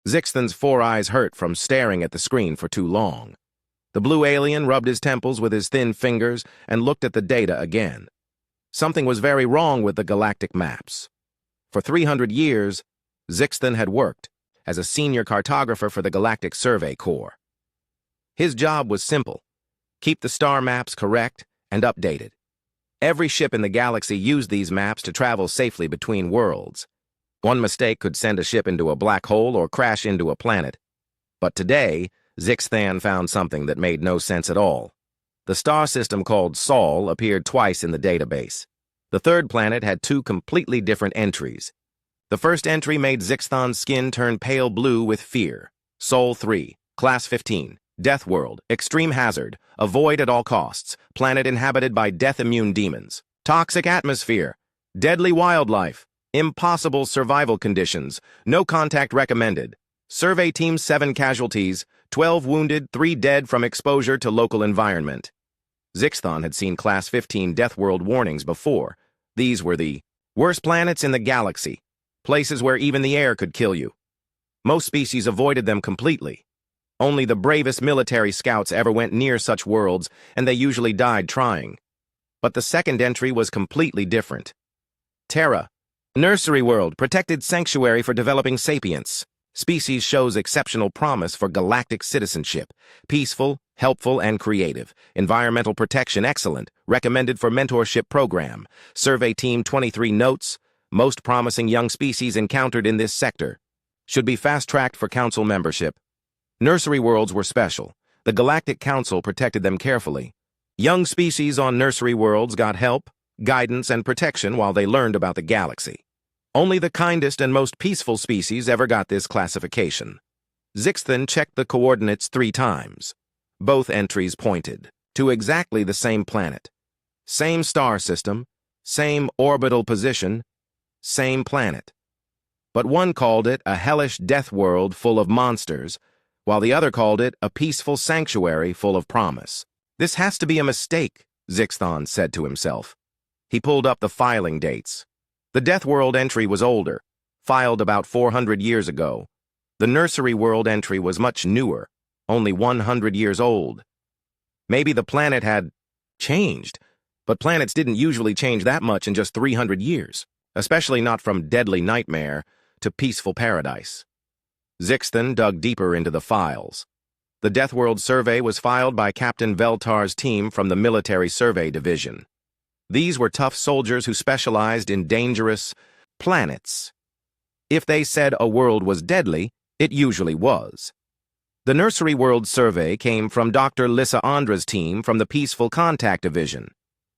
Zixthan's 4 eyes hurt from staring at the screen for too long. The blue alien rubbed his temples with his thin fingers and looked at the data again. Something was very wrong with the galactic maps. For 300 years, Zixthan had worked as a senior cartographer for the Galactic Survey Corps. His job was simple: keep the star maps correct and updated. Every ship in the galaxy used these maps to travel safely between worlds. One mistake could send a ship into a black hole or crash into a planet. But today, Zixthan found something that made no sense at all. The star system called Sol appeared twice in the database. The third planet had 2 completely different entries. The first entry made Zixthan's skin turn pale blue with fear. Sol 3, Class 15, Deathworld, Extreme Hazard, Avoid at all costs, planet inhabited by death-immune demons. Toxic atmosphere, deadly wildlife, impossible survival conditions, no contact recommended. Survey team 7 casualties, 12 wounded, 3 dead from exposure to local environment. Zixthan had seen Class 15 Deathworld warnings before. These were the worst planets in the galaxy, places where even the air could kill you. Most species avoided them completely. Only the bravest military scouts ever went near such worlds, and they usually died trying. But the second entry was completely different. Terra, Nursery World, protected sanctuary for developing sapients. Species shows exceptional promise for galactic citizenship. Peaceful, helpful, and creative. Environmental protection excellent. Recommended for mentorship program. Survey Team 23 notes: most promising young species encountered in this sector. Should be fast-tracked for council membership. Nursery worlds were special. The Galactic Council protected them carefully. Young species on nursery worlds got help, guidance, and protection while they learned about the galaxy. Only the kindest and most peaceful species ever got this classification. Zixthan checked the coordinates 3 times. Both entries pointed to exactly the same planet. Same star system, same orbital position, same planet. But one called it a hellish death world full of monsters, while the other called it a peaceful sanctuary full of promise. This has to be a mistake, Zixthan said to himself. He pulled up the filing dates. The Deathworld entry was older, filed about 400 years ago. The Nursery World entry was much newer, only 100 years old. Maybe the planet had changed, but planets didn't usually change that much in just 300 years, especially not from deadly nightmare to peaceful paradise. Zixthan dug deeper into the files. The Deathworld survey was filed by Captain Veltar's team from the Military Survey Division. These were tough soldiers who specialized in dangerous planets. If they said a world was deadly, it usually was. The Nursery World survey came from Dr. Lissandra's team from the Peaceful Contact Division.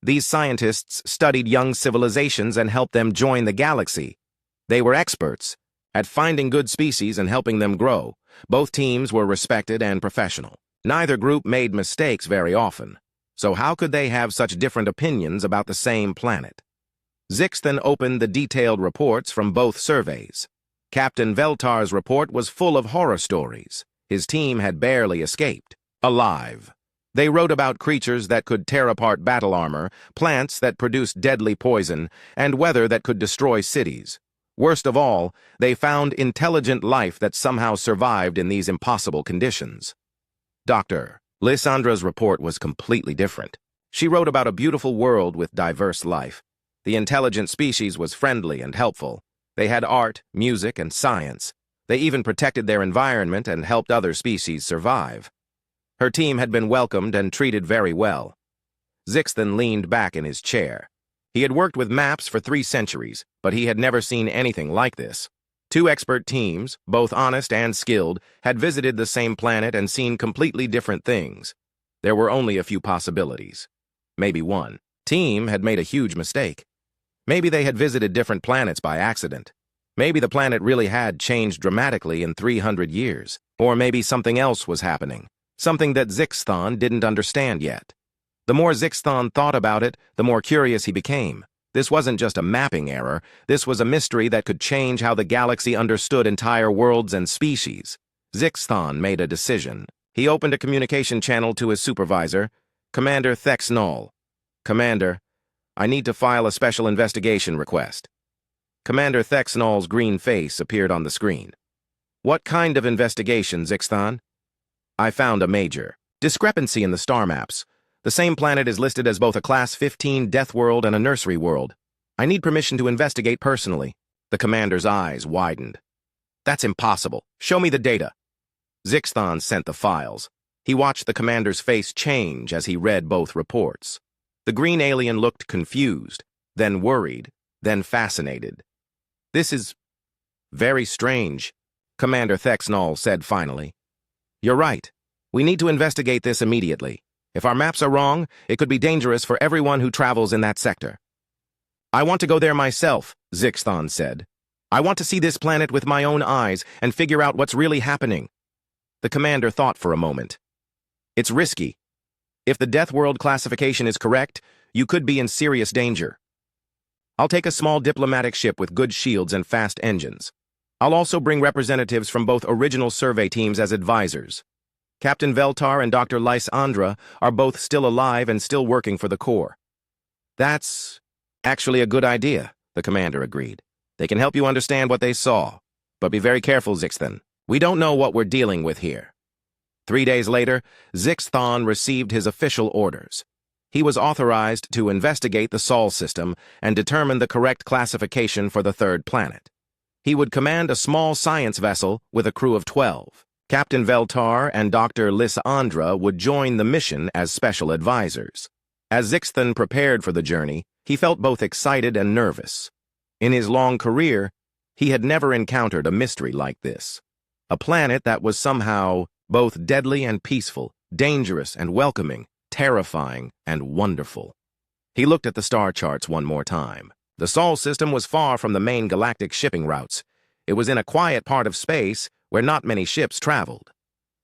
These scientists studied young civilizations and helped them join the galaxy. They were experts at finding good species and helping them grow. Both teams were respected and professional. Neither group made mistakes very often. So how could they have such different opinions about the same planet? Zixthan opened the detailed reports from both surveys. Captain Veltar's report was full of horror stories. His team had barely escaped alive. They wrote about creatures that could tear apart battle armor, plants that produced deadly poison, and weather that could destroy cities. Worst of all, they found intelligent life that somehow survived in these impossible conditions. Dr. Lissandra's report was completely different. She wrote about a beautiful world with diverse life. The intelligent species was friendly and helpful. They had art, music, and science. They even protected their environment and helped other species survive. Her team had been welcomed and treated very well. Zixthan leaned back in his chair. He had worked with maps for 3 centuries, but he had never seen anything like this. 2 expert teams, both honest and skilled, had visited the same planet and seen completely different things. There were only a few possibilities. Maybe one team had made a huge mistake. Maybe they had visited different planets by accident. Maybe the planet really had changed dramatically in 300 years. Or maybe something else was happening, something that Zixthan didn't understand yet. The more Zixthan thought about it, the more curious he became. This wasn't just a mapping error. This was a mystery that could change how the galaxy understood entire worlds and species. Zixthan made a decision. He opened a communication channel to his supervisor, Commander Thexnol. Commander, I need to file a special investigation request. Commander Thexnol's green face appeared on the screen. What kind of investigation, Zixthon? I found a major discrepancy in the star maps. The same planet is listed as both a Class 15 death world and a nursery world. I need permission to investigate personally. The commander's eyes widened. That's impossible. Show me the data. Zixthon sent the files. He watched the commander's face change as he read both reports. The green alien looked confused, then worried, then fascinated. This is very strange, Commander Thexnall said finally. You're right. We need to investigate this immediately. If our maps are wrong, it could be dangerous for everyone who travels in that sector. I want to go there myself, Zixthon said. I want to see this planet with my own eyes and figure out what's really happening. The commander thought for a moment. It's risky. If the Death World classification is correct, you could be in serious danger. I'll take a small diplomatic ship with good shields and fast engines. I'll also bring representatives from both original survey teams as advisors. Captain Veltar and Dr. Lysandra are both still alive and still working for the Corps. That's actually a good idea, the commander agreed. They can help you understand what they saw. But be very careful, Zixthon. We don't know what we're dealing with here. 3 days later, Zixthon received his official orders. He was authorized to investigate the Sol system and determine the correct classification for the third planet. He would command a small science vessel with a crew of 12. Captain Veltar and Dr. Lysandra would join the mission as special advisors. As Zixthon prepared for the journey, he felt both excited and nervous. In his long career, he had never encountered a mystery like this. A planet that was somehow both deadly and peaceful, dangerous and welcoming, terrifying and wonderful. He looked at the star charts one more time. The Sol system was far from the main galactic shipping routes. It was in a quiet part of space where not many ships traveled.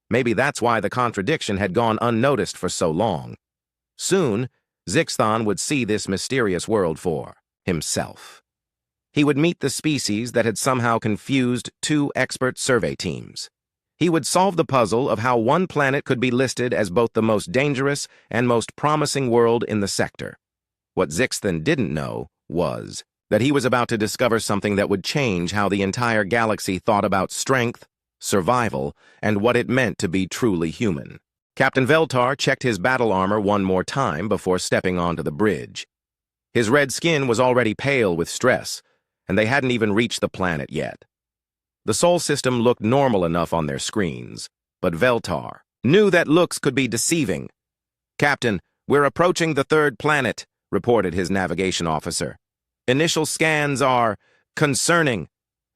Maybe that's why the contradiction had gone unnoticed for so long. Soon, Zixthon would see this mysterious world for himself. He would meet the species that had somehow confused two expert survey teams. He would solve the puzzle of how one planet could be listed as both the most dangerous and most promising world in the sector. What Zixthon didn't know was that he was about to discover something that would change how the entire galaxy thought about strength, survival, and what it meant to be truly human. Captain Veltar checked his battle armor one more time before stepping onto the bridge. His red skin was already pale with stress, and they hadn't even reached the planet yet. The Sol system looked normal enough on their screens, but Veltar knew that looks could be deceiving. Captain, we're approaching the third planet, reported his navigation officer. Initial scans are concerning.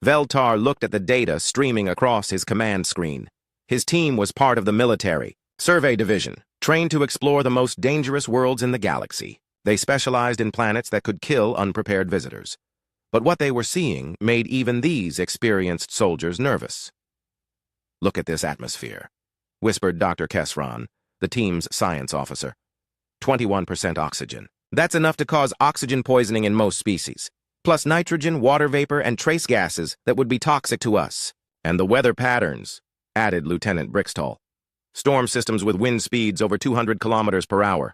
Veltar looked at the data streaming across his command screen. His team was part of the military survey division, trained to explore the most dangerous worlds in the galaxy. They specialized in planets that could kill unprepared visitors. But what they were seeing made even these experienced soldiers nervous. Look at this atmosphere, whispered Dr. Kesran, the team's science officer. 21% oxygen. That's enough to cause oxygen poisoning in most species, plus nitrogen, water vapor, and trace gases that would be toxic to us. And the weather patterns, added Lieutenant Brixtall. Storm systems with wind speeds over 200 kilometers per hour.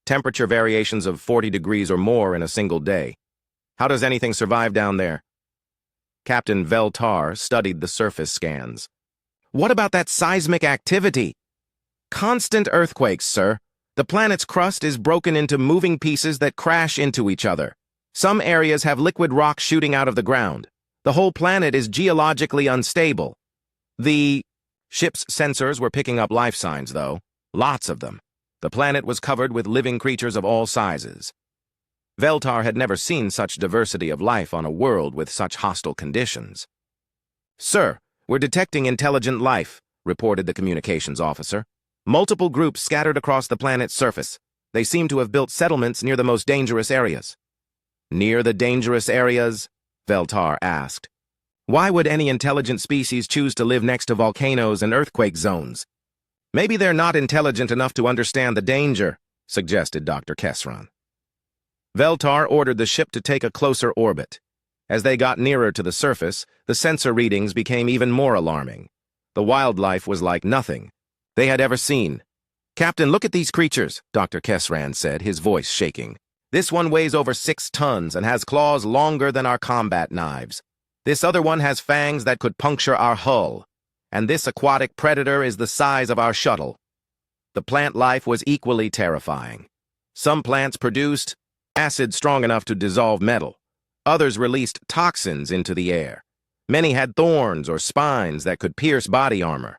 Temperature variations of 40 degrees or more in a single day. How does anything survive down there? Captain Veltar studied the surface scans. What about that seismic activity? Constant earthquakes, sir. The planet's crust is broken into moving pieces that crash into each other. Some areas have liquid rock shooting out of the ground. The whole planet is geologically unstable. The ship's sensors were picking up life signs, though. Lots of them. The planet was covered with living creatures of all sizes. Veltar had never seen such diversity of life on a world with such hostile conditions. Sir, we're detecting intelligent life, reported the communications officer. Multiple groups scattered across the planet's surface. They seem to have built settlements near the most dangerous areas. Near the dangerous areas? Veltar asked. Why would any intelligent species choose to live next to volcanoes and earthquake zones? Maybe they're not intelligent enough to understand the danger, suggested Dr. Kesran. Veltar ordered the ship to take a closer orbit. As they got nearer to the surface, the sensor readings became even more alarming. The wildlife was like nothing they had ever seen. Captain, look at these creatures, Dr. Kesran said, his voice shaking. This one weighs over 6 tons and has claws longer than our combat knives. This other one has fangs that could puncture our hull. And this aquatic predator is the size of our shuttle. The plant life was equally terrifying. Some plants produced acid strong enough to dissolve metal. Others released toxins into the air. Many had thorns or spines that could pierce body armor.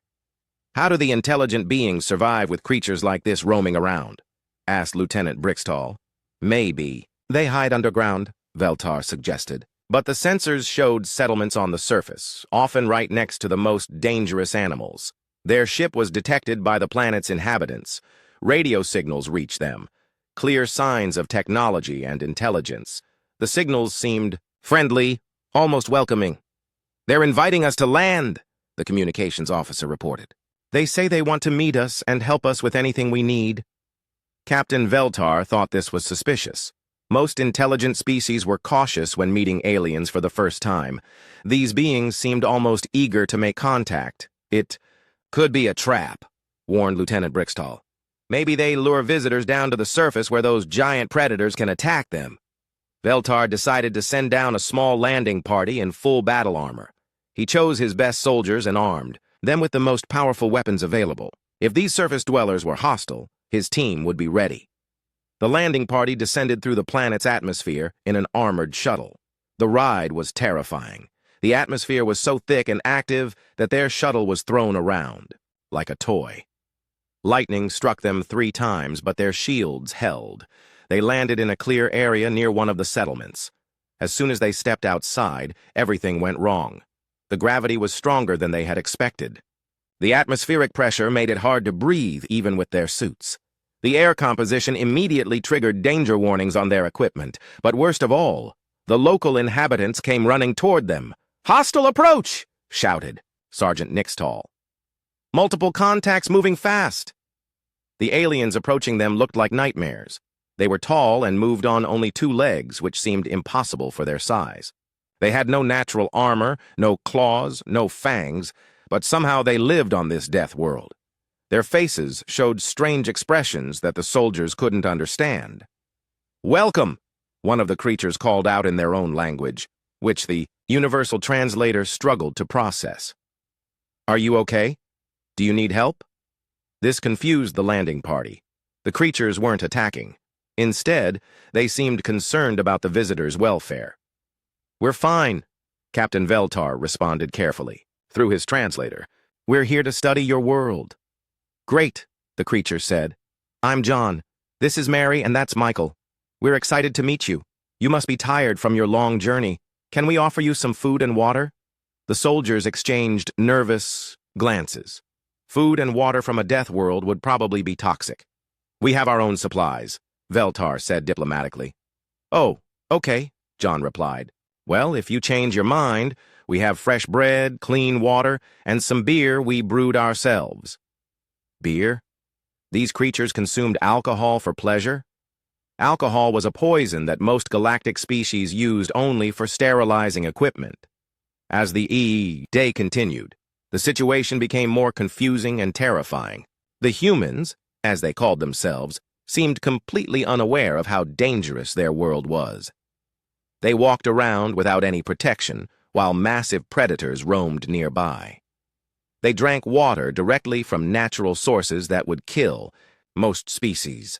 How do the intelligent beings survive with creatures like this roaming around? Asked Lieutenant Brixtall. Maybe they hide underground, Veltar suggested. But the sensors showed settlements on the surface, often right next to the most dangerous animals. Their ship was detected by the planet's inhabitants. Radio signals reached them, clear signs of technology and intelligence. The signals seemed friendly, almost welcoming. "They're inviting us to land," the communications officer reported. "They say they want to meet us and help us with anything we need." Captain Veltar thought this was suspicious. Most intelligent species were cautious when meeting aliens for the first time. These beings seemed almost eager to make contact. "It could be a trap," warned Lieutenant Brixtall. "Maybe they lure visitors down to the surface where those giant predators can attack them." Veltar decided to send down a small landing party in full battle armor. He chose his best soldiers and armed them with the most powerful weapons available. If these surface dwellers were hostile, his team would be ready. The landing party descended through the planet's atmosphere in an armored shuttle. The ride was terrifying. The atmosphere was so thick and active that their shuttle was thrown around, like a toy. Lightning struck them 3 times, but their shields held. They landed in a clear area near one of the settlements. As soon as they stepped outside, everything went wrong. The gravity was stronger than they had expected. The atmospheric pressure made it hard to breathe even with their suits. The air composition immediately triggered danger warnings on their equipment, but worst of all, the local inhabitants came running toward them. "Hostile approach!" shouted Sergeant Nixtall. "Multiple contacts moving fast." The aliens approaching them looked like nightmares. They were tall and moved on only 2 legs, which seemed impossible for their size. They had no natural armor, no claws, no fangs, but somehow they lived on this death world. Their faces showed strange expressions that the soldiers couldn't understand. "Welcome," one of the creatures called out in their own language, which the universal translator struggled to process. "Are you okay? Do you need help?" This confused the landing party. The creatures weren't attacking. Instead, they seemed concerned about the visitors' welfare. "We're fine," Captain Veltar responded carefully, through his translator. "We're here to study your world." "Great," the creature said. "I'm John. This is Mary, and that's Michael. We're excited to meet you. You must be tired from your long journey. Can we offer you some food and water?" The soldiers exchanged nervous glances. Food and water from a death world would probably be toxic. "We have our own supplies," Veltar said diplomatically. "Oh, okay," John replied. "Well, if you change your mind, we have fresh bread, clean water, and some beer we brewed ourselves." Beer? These creatures consumed alcohol for pleasure? Alcohol was a poison that most galactic species used only for sterilizing equipment. As the day continued, the situation became more confusing and terrifying. The humans, as they called themselves, seemed completely unaware of how dangerous their world was. They walked around without any protection, while massive predators roamed nearby. They drank water directly from natural sources that would kill most species.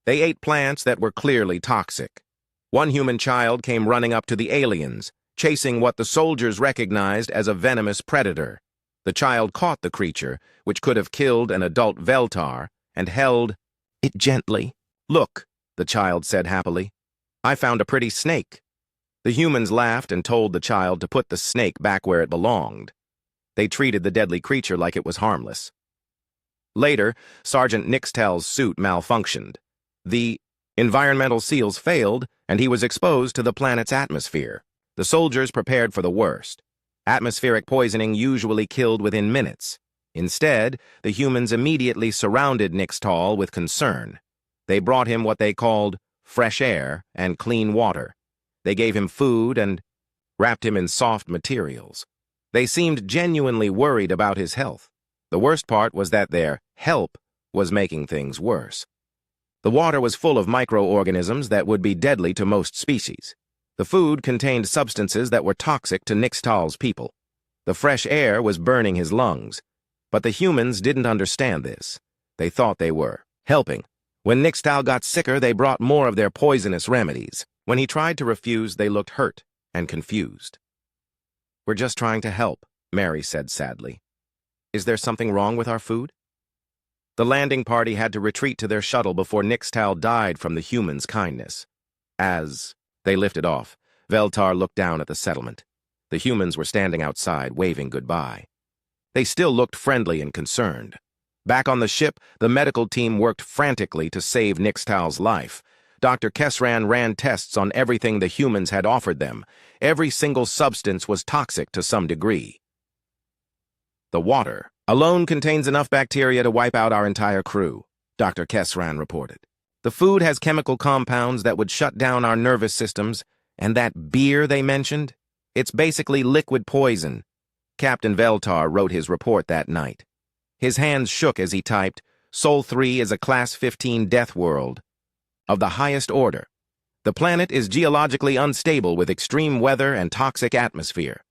They ate plants that were clearly toxic. One human child came running up to the aliens, chasing what the soldiers recognized as a venomous predator. The child caught the creature, which could have killed an adult Veltar, and held it gently. "Look," the child said happily. "I found a pretty snake." The humans laughed and told the child to put the snake back where it belonged. They treated the deadly creature like it was harmless. Later, Sergeant Nixtell's suit malfunctioned. The environmental seals failed, and he was exposed to the planet's atmosphere. The soldiers prepared for the worst. Atmospheric poisoning usually killed within minutes. Instead, the humans immediately surrounded Nixtall with concern. They brought him what they called fresh air and clean water. They gave him food and wrapped him in soft materials. They seemed genuinely worried about his health. The worst part was that their help was making things worse. The water was full of microorganisms that would be deadly to most species. The food contained substances that were toxic to Nixtall's people. The fresh air was burning his lungs, but the humans didn't understand this. They thought they were helping. When Nixtal got sicker, they brought more of their poisonous remedies. When he tried to refuse, they looked hurt and confused. "We're just trying to help," Mary said sadly. "Is there something wrong with our food?" The landing party had to retreat to their shuttle before Nixtal died from the humans' kindness. As they lifted off, Veltar looked down at the settlement. The humans were standing outside, waving goodbye. They still looked friendly and concerned. Back on the ship, the medical team worked frantically to save Nixtal's life. Dr. Kesran ran tests on everything the humans had offered them. Every single substance was toxic to some degree. "The water alone contains enough bacteria to wipe out our entire crew," Dr. Kesran reported. "The food has chemical compounds that would shut down our nervous systems, and that beer they mentioned, it's basically liquid poison." Captain Veltar wrote his report that night. His hands shook as he typed, "Sol 3 is a Class 15 death world of the highest order. The planet is geologically unstable with extreme weather and toxic atmosphere.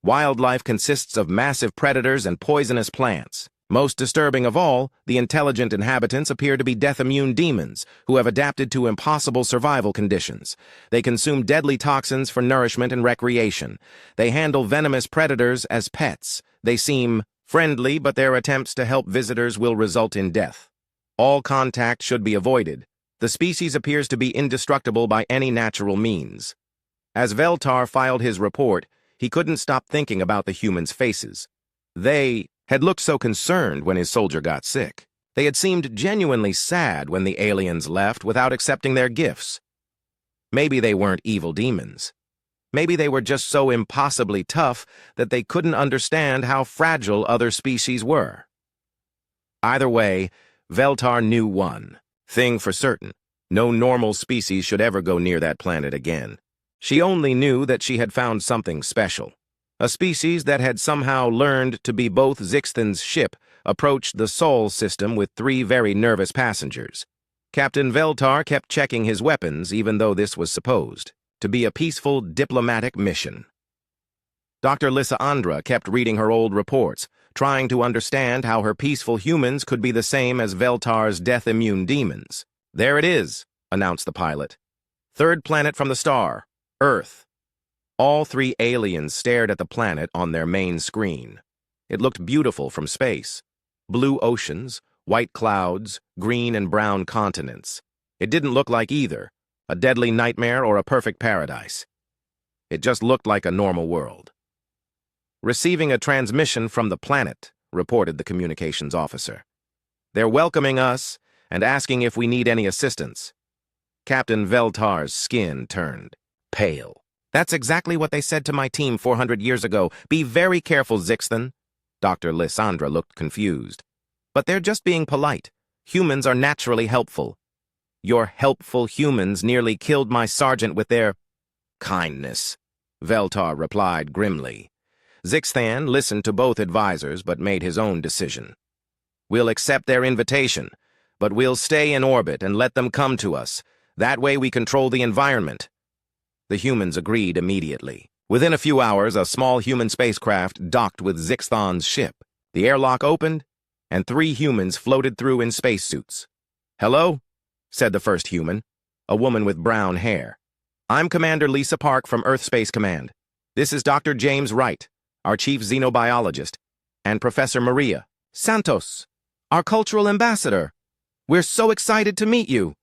Wildlife consists of massive predators and poisonous plants. Most disturbing of all, the intelligent inhabitants appear to be death-immune demons who have adapted to impossible survival conditions. They consume deadly toxins for nourishment and recreation. They handle venomous predators as pets. They seem friendly, but their attempts to help visitors will result in death. All contact should be avoided. The species appears to be indestructible by any natural means." As Veltar filed his report, he couldn't stop thinking about the humans' faces. They had looked so concerned when his soldier got sick. They had seemed genuinely sad when the aliens left without accepting their gifts. Maybe they weren't evil demons. Maybe they were just so impossibly tough that they couldn't understand how fragile other species were. Either way, Veltar knew one thing for certain: no normal species should ever go near that planet again. She only knew that she had found something special. A species that had somehow learned to be both. Zixthan's ship approached the Sol system with 3 very nervous passengers. Captain Veltar kept checking his weapons, even though this was supposed to be a peaceful diplomatic mission. Dr. Lysandra kept reading her old reports, trying to understand how her peaceful humans could be the same as Veltar's death-immune demons. "There it is," announced the pilot. "Third planet from the star, Earth." All 3 aliens stared at the planet on their main screen. It looked beautiful from space. Blue oceans, white clouds, green and brown continents. It didn't look like either a deadly nightmare or a perfect paradise. It just looked like a normal world. "Receiving a transmission from the planet," reported the communications officer. "They're welcoming us and asking if we need any assistance." Captain Veltar's skin turned pale. "That's exactly what they said to my team 400 years ago. Be very careful, Zixthan." Dr. Lysandra looked confused. "But they're just being polite. Humans are naturally helpful." "Your helpful humans nearly killed my sergeant with their kindness," Veltar replied grimly. Zixthan listened to both advisors but made his own decision. "We'll accept their invitation, but we'll stay in orbit and let them come to us. That way we control the environment." The humans agreed immediately. Within a few hours, a small human spacecraft docked with Zixthan's ship. The airlock opened, and 3 humans floated through in spacesuits. "Hello," said the first human, a woman with brown hair. "I'm Commander Lisa Park from Earth Space Command. This is Dr. James Wright, our chief xenobiologist, and Professor Maria Santos, our cultural ambassador. We're so excited to meet you."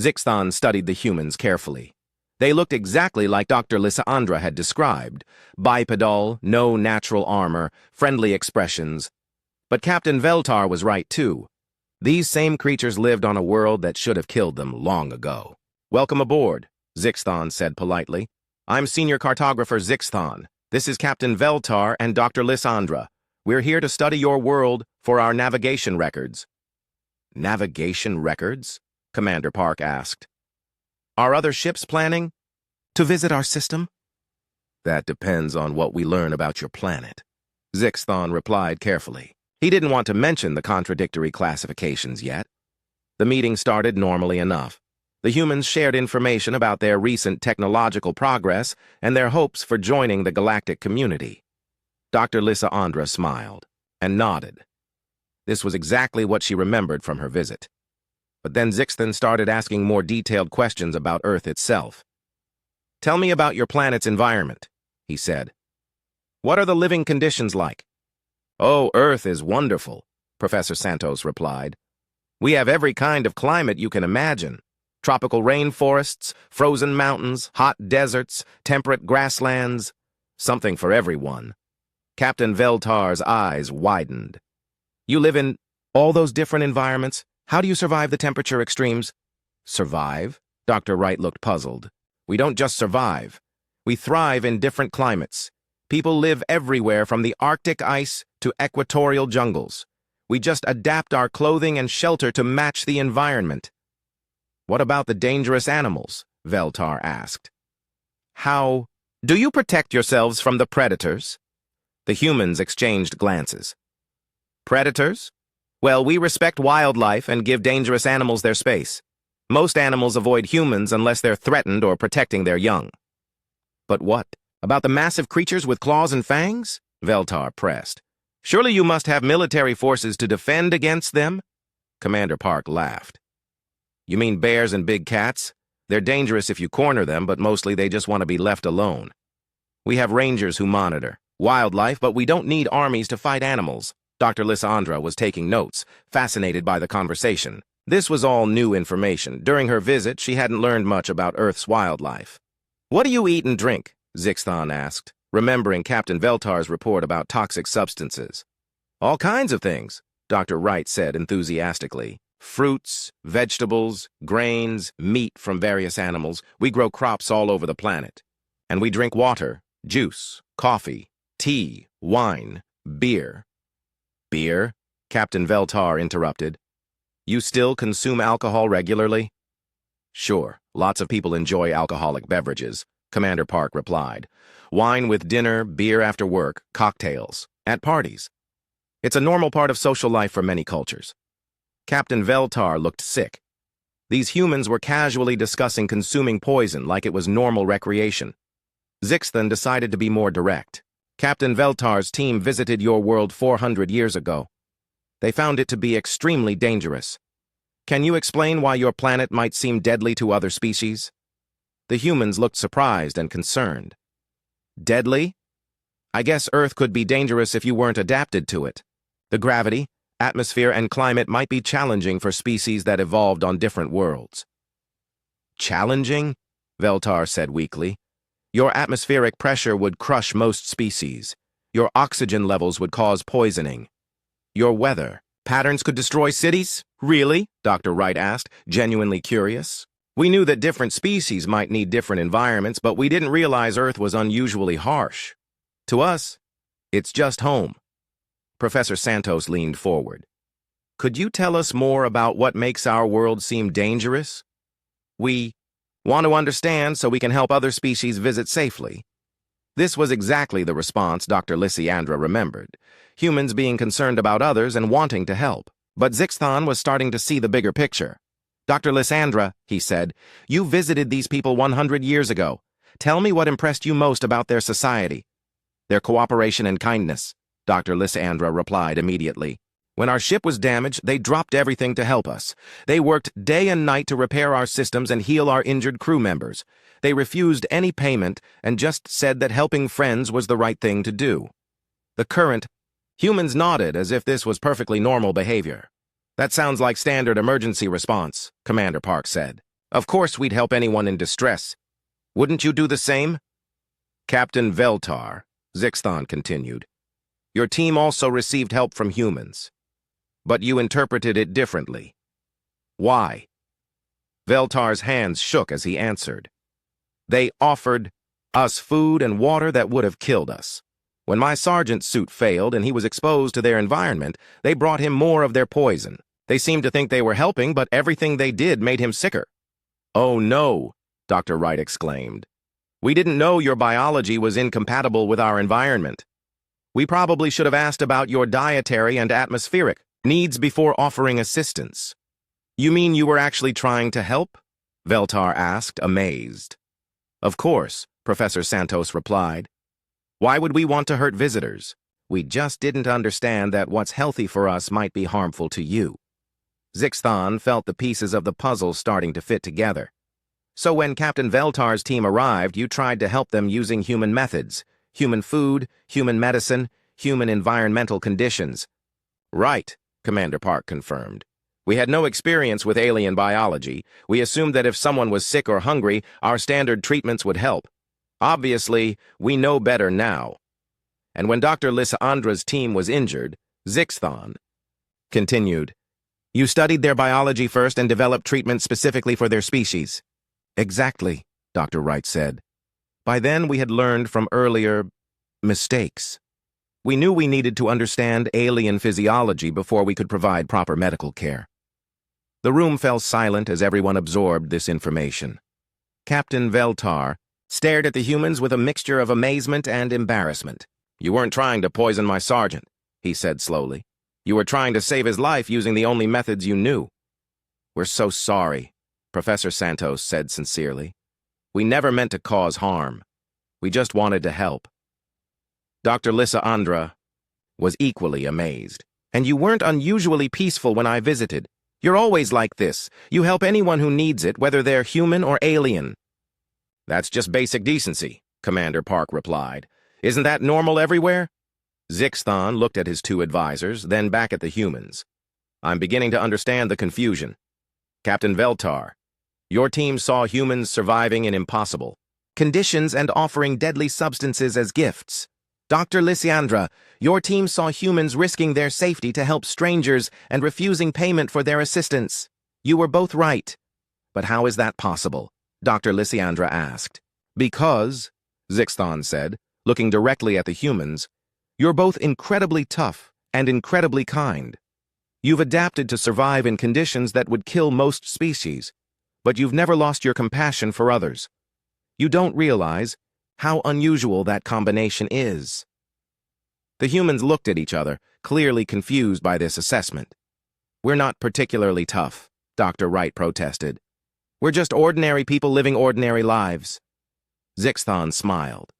Zixthan studied the humans carefully. They looked exactly like Dr. Lysandra had described: bipedal, no natural armor, friendly expressions. But Captain Veltar was right, too. These same creatures lived on a world that should have killed them long ago. "Welcome aboard," Zixthan said politely. "I'm Senior Cartographer Zixthan. This is Captain Veltar and Dr. Lysandra. We're here to study your world for our navigation records." "Navigation records?" Commander Park asked. "Are other ships planning to visit our system?" "That depends on what we learn about your planet," Zixthan replied carefully. He didn't want to mention the contradictory classifications yet. The meeting started normally enough. The humans shared information about their recent technological progress and their hopes for joining the galactic community. Dr. Lysandra smiled and nodded. This was exactly what she remembered from her visit. But then Zixthan started asking more detailed questions about Earth itself. "Tell me about your planet's environment," he said. "What are the living conditions like?" "Oh, Earth is wonderful," Professor Santos replied. "We have every kind of climate you can imagine. Tropical rainforests, frozen mountains, hot deserts, temperate grasslands. Something for everyone." Captain Veltar's eyes widened. "You live in all those different environments? How do you survive the temperature extremes?" "Survive?" Dr. Wright looked puzzled. "We don't just survive. We thrive in different climates. People live everywhere from the Arctic ice to equatorial jungles. We just adapt our clothing and shelter to match the environment." "What about the dangerous animals?" Veltar asked. "How do you protect yourselves from the predators?" The humans exchanged glances. "Predators? Well, we respect wildlife and give dangerous animals their space. Most animals avoid humans unless they're threatened or protecting their young." "But what about the massive creatures with claws and fangs?" Veltar pressed. "Surely you must have military forces to defend against them?" Commander Park laughed. "You mean bears and big cats? They're dangerous if you corner them, but mostly they just want to be left alone. We have rangers who monitor wildlife, but we don't need armies to fight animals." Dr. Lysandra was taking notes, fascinated by the conversation. This was all new information. During her visit, she hadn't learned much about Earth's wildlife. "What do you eat and drink?" Zixthan asked, remembering Captain Veltar's report about toxic substances. "All kinds of things," Dr. Wright said enthusiastically. "Fruits, vegetables, grains, meat from various animals. We grow crops all over the planet. And we drink water, juice, coffee, tea, wine, beer." "Beer?" Captain Veltar interrupted. "You still consume alcohol regularly?" "Sure, lots of people enjoy alcoholic beverages," Commander Park replied. "Wine with dinner, beer after work, cocktails, at parties. It's a normal part of social life for many cultures." Captain Veltar looked sick. These humans were casually discussing consuming poison like it was normal recreation. Zixthan decided to be more direct. "Captain Veltar's team visited your world 400 years ago. They found it to be extremely dangerous. Can you explain why your planet might seem deadly to other species?" The humans looked surprised and concerned. "Deadly? I guess Earth could be dangerous if you weren't adapted to it. The gravity, atmosphere, and climate might be challenging for species that evolved on different worlds." "Challenging?" Veltar said weakly. "Your atmospheric pressure would crush most species. Your oxygen levels would cause poisoning. Your weather patterns could destroy cities? Really?" Dr. Wright asked, genuinely curious. "We knew that different species might need different environments, but we didn't realize Earth was unusually harsh. To us, it's just home." Professor Santos leaned forward. "Could you tell us more about what makes our world seem dangerous? We want to understand so we can help other species visit safely." This was exactly the response Dr. Lysandra remembered, humans being concerned about others and wanting to help. But Zixthan was starting to see the bigger picture. "Dr. Lysandra," he said, "you visited these people 100 years ago. Tell me what impressed you most about their society." "Their cooperation and kindness," Dr. Lysandra replied immediately. "When our ship was damaged, they dropped everything to help us. They worked day and night to repair our systems and heal our injured crew members. They refused any payment and just said that helping friends was the right thing to do." The current humans nodded as if this was perfectly normal behavior. "That sounds like standard emergency response," Commander Park said. "Of course we'd help anyone in distress. Wouldn't you do the same?" "Captain Veltar," Zixthan continued, "your team also received help from humans. But you interpreted it differently. Why?" Veltar's hands shook as he answered. "They offered us food and water that would have killed us. When my sergeant's suit failed and he was exposed to their environment, they brought him more of their poison. They seemed to think they were helping, but everything they did made him sicker." "Oh no," Dr. Wright exclaimed. "We didn't know your biology was incompatible with our environment. We probably should have asked about your dietary and atmospheric needs before offering assistance." "You mean you were actually trying to help?" Veltar asked, amazed. "Of course," Professor Santos replied. "Why would we want to hurt visitors? We just didn't understand that what's healthy for us might be harmful to you. Zixthon felt the pieces of the puzzle starting to fit together. So when Captain Veltar's team arrived, you tried to help them using human methods, human food, human medicine, human environmental conditions. Right, Commander Park confirmed. We had no experience with alien biology. We assumed that if someone was sick or hungry, our standard treatments would help. Obviously, we know better now. And when Dr. Lysandra's team was injured, Zixthon continued, "You studied their biology first and developed treatment specifically for their species." "Exactly," Dr. Wright said. "By then we had learned from earlier mistakes. We knew we needed to understand alien physiology before we could provide proper medical care." The room fell silent as everyone absorbed this information. Captain Veltar stared at the humans with a mixture of amazement and embarrassment. "You weren't trying to poison my sergeant," he said slowly. "You were trying to save his life using the only methods you knew." "We're so sorry," Professor Santos said sincerely. "We never meant to cause harm. We just wanted to help." Dr. Lysandra was equally amazed. "And you weren't unusually peaceful when I visited. You're always like this. You help anyone who needs it, whether they're human or alien." "That's just basic decency," Commander Park replied. "Isn't that normal everywhere?" Zixthon looked at his two advisors, then back at the humans. "I'm beginning to understand the confusion. Captain Veltar, your team saw humans surviving in impossible conditions and offering deadly substances as gifts. Dr. Lysandra, your team saw humans risking their safety to help strangers and refusing payment for their assistance. You were both right. But how is that possible?" Dr. Lysandra asked. "Because," Zixthon said, looking directly at the humans, "you're both incredibly tough and incredibly kind. You've adapted to survive in conditions that would kill most species, but you've never lost your compassion for others. You don't realize how unusual that combination is." The humans looked at each other, clearly confused by this assessment. "We're not particularly tough," Dr. Wright protested. "We're just ordinary people living ordinary lives." Zixthon smiled.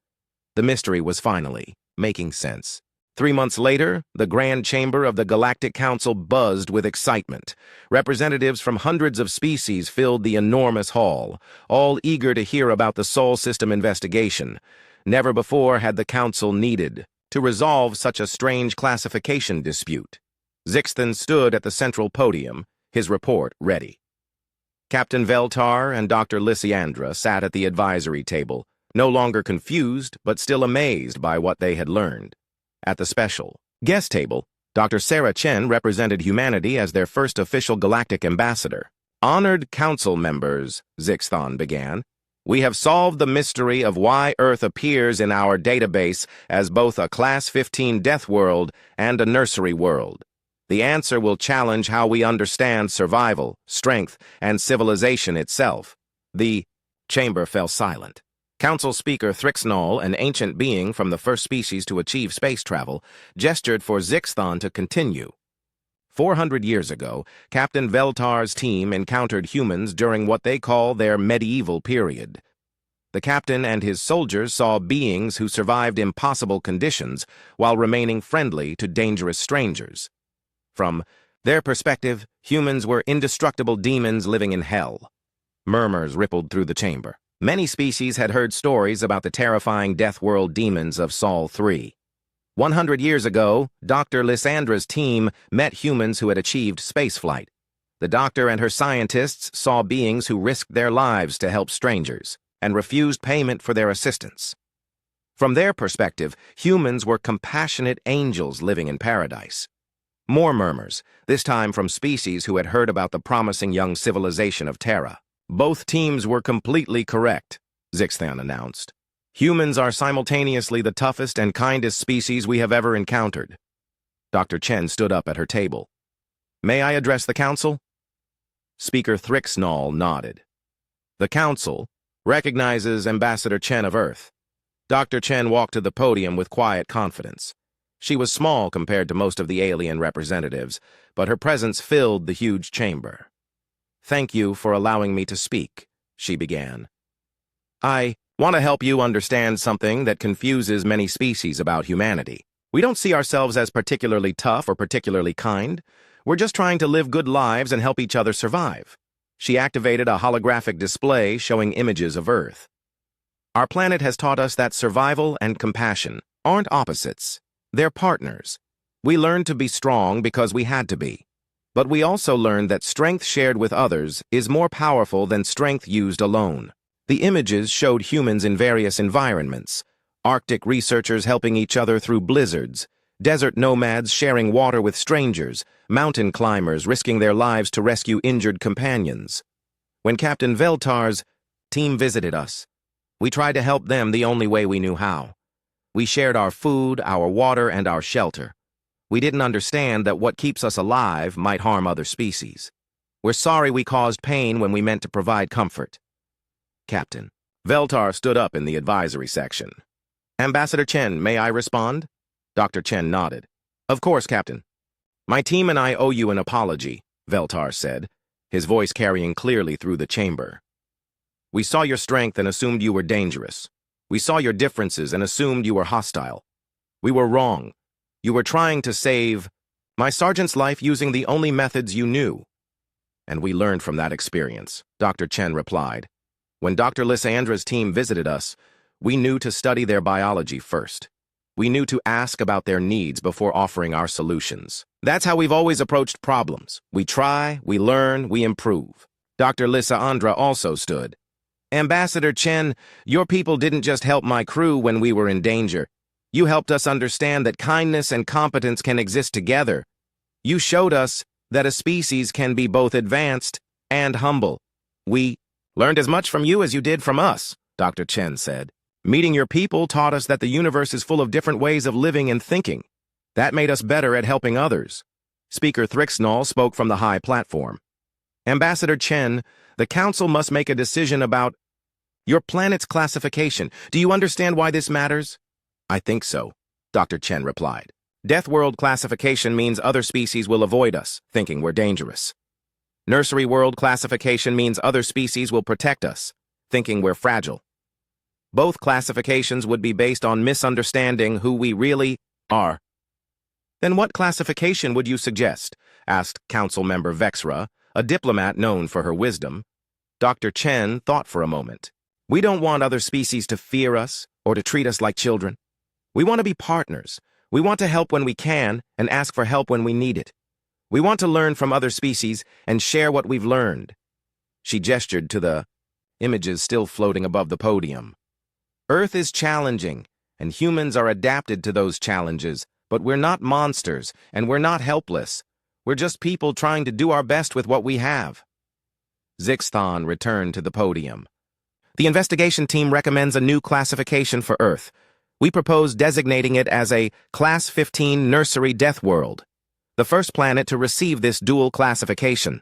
The mystery was finally making sense. 3 months later, the Grand Chamber of the Galactic Council buzzed with excitement. Representatives from hundreds of species filled the enormous hall, all eager to hear about the Sol System investigation. Never before had the Council needed to resolve such a strange classification dispute. Zixthon stood at the central podium, his report ready. Captain Veltar and Dr. Lysandra sat at the advisory table, no longer confused, but still amazed by what they had learned. At the special guest table, Dr. Sarah Chen represented humanity as their first official galactic ambassador. "Honored council members," Zixthon began, "we have solved the mystery of why Earth appears in our database as both a Class 15 death world and a nursery world. The answer will challenge how we understand survival, strength, and civilization itself." The chamber fell silent. Council Speaker Thrixnol, an ancient being from the first species to achieve space travel, gestured for Zixthon to continue. 400 years ago, Captain Veltar's team encountered humans during what they call their medieval period. The captain and his soldiers saw beings who survived impossible conditions while remaining friendly to dangerous strangers. From their perspective, humans were indestructible demons living in hell. Murmurs rippled through the chamber. Many species had heard stories about the terrifying death world demons of Sol 3. 100 years ago, Dr. Lysandra's team met humans who had achieved spaceflight. The doctor and her scientists saw beings who risked their lives to help strangers and refused payment for their assistance. From their perspective, humans were compassionate angels living in paradise. More murmurs, this time from species who had heard about the promising young civilization of Terra. "Both teams were completely correct," Zixthon announced. "Humans are simultaneously the toughest and kindest species we have ever encountered." Dr. Chen stood up at her table. "May I address the council?" Speaker Thrixnol nodded. "The council recognizes Ambassador Chen of Earth." Dr. Chen walked to the podium with quiet confidence. She was small compared to most of the alien representatives, but her presence filled the huge chamber. "Thank you for allowing me to speak," she began. "I want to help you understand something that confuses many species about humanity. We don't see ourselves as particularly tough or particularly kind. We're just trying to live good lives and help each other survive. She activated a holographic display showing images of Earth. Our planet has taught us that survival and compassion aren't opposites. They're partners. We learned to be strong because we had to be. But we also learned that strength shared with others is more powerful than strength used alone. The images showed humans in various environments. Arctic researchers helping each other through blizzards, desert nomads sharing water with strangers, mountain climbers risking their lives to rescue injured companions. When Captain Veltar's team visited us, we tried to help them the only way we knew how. We shared our food, our water, and our shelter. We didn't understand that what keeps us alive might harm other species. We're sorry we caused pain when we meant to provide comfort. Captain. Veltar stood up in the advisory section. Ambassador Chen, may I respond? Dr. Chen nodded. Of course, Captain. My team and I owe you an apology, Veltar said, his voice carrying clearly through the chamber. We saw your strength and assumed you were dangerous. We saw your differences and assumed you were hostile. We were wrong. You were trying to save my sergeant's life using the only methods you knew. And we learned from that experience, Dr. Chen replied. When Dr. Lysandra's team visited us, we knew to study their biology first. We knew to ask about their needs before offering our solutions. That's how we've always approached problems. We try, we learn, we improve. Dr. Lysandra also stood. Ambassador Chen, your people didn't just help my crew when we were in danger. You helped us understand that kindness and competence can exist together. You showed us that a species can be both advanced and humble. We learned as much from you as you did from us, Dr. Chen said. Meeting your people taught us that the universe is full of different ways of living and thinking. That made us better at helping others. Speaker Thrixnall spoke from the high platform. Ambassador Chen, the Council must make a decision about your planet's classification. Do you understand why this matters? I think so, Dr. Chen replied. Deathworld classification means other species will avoid us, thinking we're dangerous. Nursery world classification means other species will protect us, thinking we're fragile. Both classifications would be based on misunderstanding who we really are. Then what classification would you suggest? Asked Council Member Vexra, a diplomat known for her wisdom. Dr. Chen thought for a moment. We don't want other species to fear us or to treat us like children. We want to be partners. We want to help when we can and ask for help when we need it. We want to learn from other species and share what we've learned. She gestured to the images still floating above the podium. Earth is challenging, and humans are adapted to those challenges, but we're not monsters, and we're not helpless. We're just people trying to do our best with what we have. Zixthon returned to the podium. The investigation team recommends a new classification for Earth. We propose designating it as a Class 15 Nursery Deathworld, the first planet to receive this dual classification.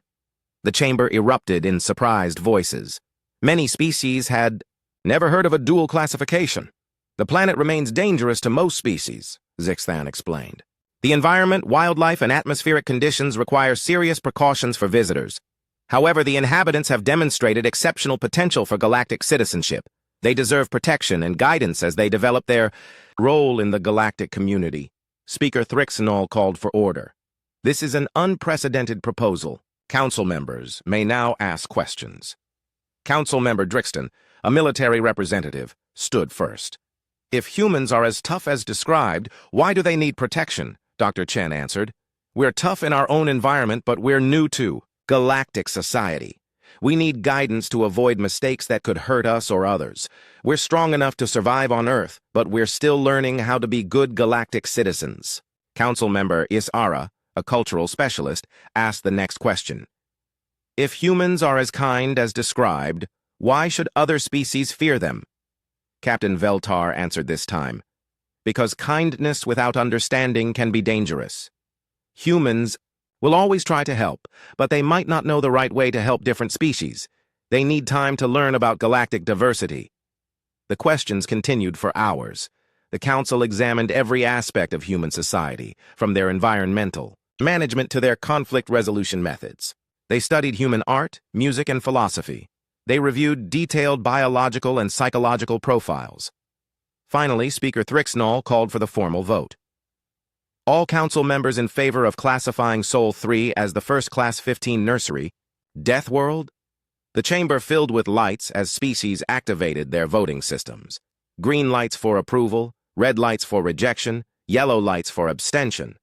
The chamber erupted in surprised voices. Many species had never heard of a dual classification. The planet remains dangerous to most species, Zixthan explained. The environment, wildlife, and atmospheric conditions require serious precautions for visitors. However, the inhabitants have demonstrated exceptional potential for galactic citizenship. They deserve protection and guidance as they develop their role in the galactic community. Speaker Thrixnall called for order. This is an unprecedented proposal. Council members may now ask questions. Council Member Drixton, a military representative, stood first. If humans are as tough as described, why do they need protection? Dr. Chen answered. We're tough in our own environment, but we're new to galactic society. We need guidance to avoid mistakes that could hurt us or others. We're strong enough to survive on Earth, but we're still learning how to be good galactic citizens. Council Member Isara, a cultural specialist, asked the next question. If humans are as kind as described, why should other species fear them? Captain Veltar answered this time. Because kindness without understanding can be dangerous. Humans will always try to help, but they might not know the right way to help different species. They need time to learn about galactic diversity. The questions continued for hours. The Council examined every aspect of human society, from their environmental management to their conflict resolution methods. They studied human art, music, and philosophy. They reviewed detailed biological and psychological profiles. Finally, Speaker Thrixnall called for the formal vote. All council members in favor of classifying Sol 3 as the first Class 15 nursery, Deathworld? The chamber filled with lights as species activated their voting systems. Green lights for approval, red lights for rejection, yellow lights for abstention.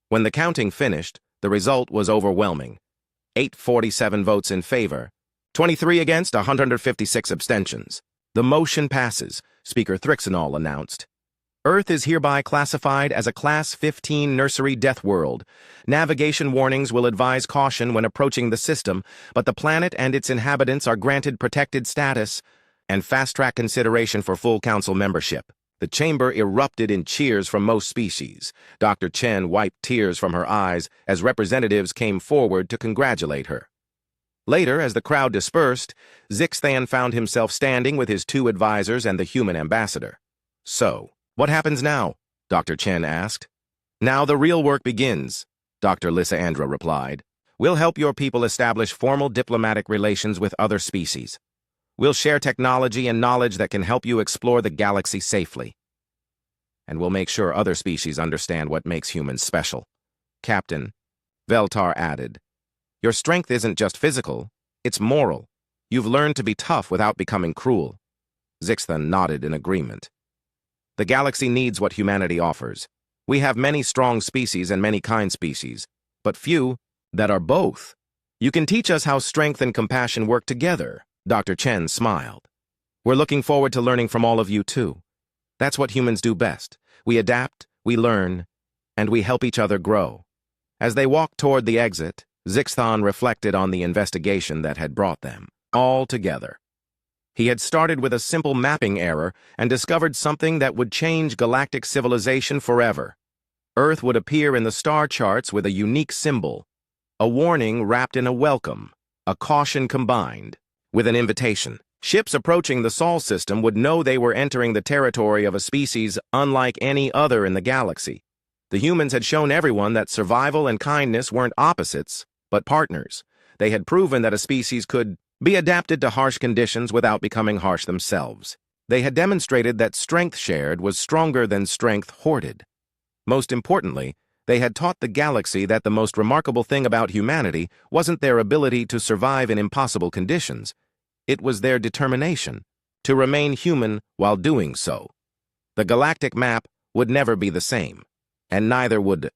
When the counting finished, the result was overwhelming. 847 votes in favor, 23 against, 156 abstentions. The motion passes, Speaker Thrixinol announced. Earth is hereby classified as a Class 15 Nursery Deathworld. Navigation warnings will advise caution when approaching the system, but the planet and its inhabitants are granted protected status and fast-track consideration for full council membership. The chamber erupted in cheers from most species. Dr. Chen wiped tears from her eyes as representatives came forward to congratulate her. Later, as the crowd dispersed, Zixthan found himself standing with his 2 advisors and the human ambassador. So, what happens now? Dr. Chen asked. Now the real work begins, Dr. Lysandra replied. We'll help your people establish formal diplomatic relations with other species. We'll share technology and knowledge that can help you explore the galaxy safely. And we'll make sure other species understand what makes humans special. Captain, Veltar added, your strength isn't just physical, it's moral. You've learned to be tough without becoming cruel. Zixthan nodded in agreement. The galaxy needs what humanity offers. We have many strong species and many kind species, but few that are both. You can teach us how strength and compassion work together, Dr. Chen smiled. We're looking forward to learning from all of you, too. That's what humans do best. We adapt, we learn, and we help each other grow. As they walked toward the exit, Zixthan reflected on the investigation that had brought them all together. He had started with a simple mapping error and discovered something that would change galactic civilization forever. Earth would appear in the star charts with a unique symbol, a warning wrapped in a welcome, a caution combined with an invitation. Ships approaching the Sol system would know they were entering the territory of a species unlike any other in the galaxy. The humans had shown everyone that survival and kindness weren't opposites, but partners. They had proven that a species could be adapted to harsh conditions without becoming harsh themselves. They had demonstrated that strength shared was stronger than strength hoarded. Most importantly, they had taught the galaxy that the most remarkable thing about humanity wasn't their ability to survive in impossible conditions. It was their determination to remain human while doing so. The galactic map would never be the same, and neither would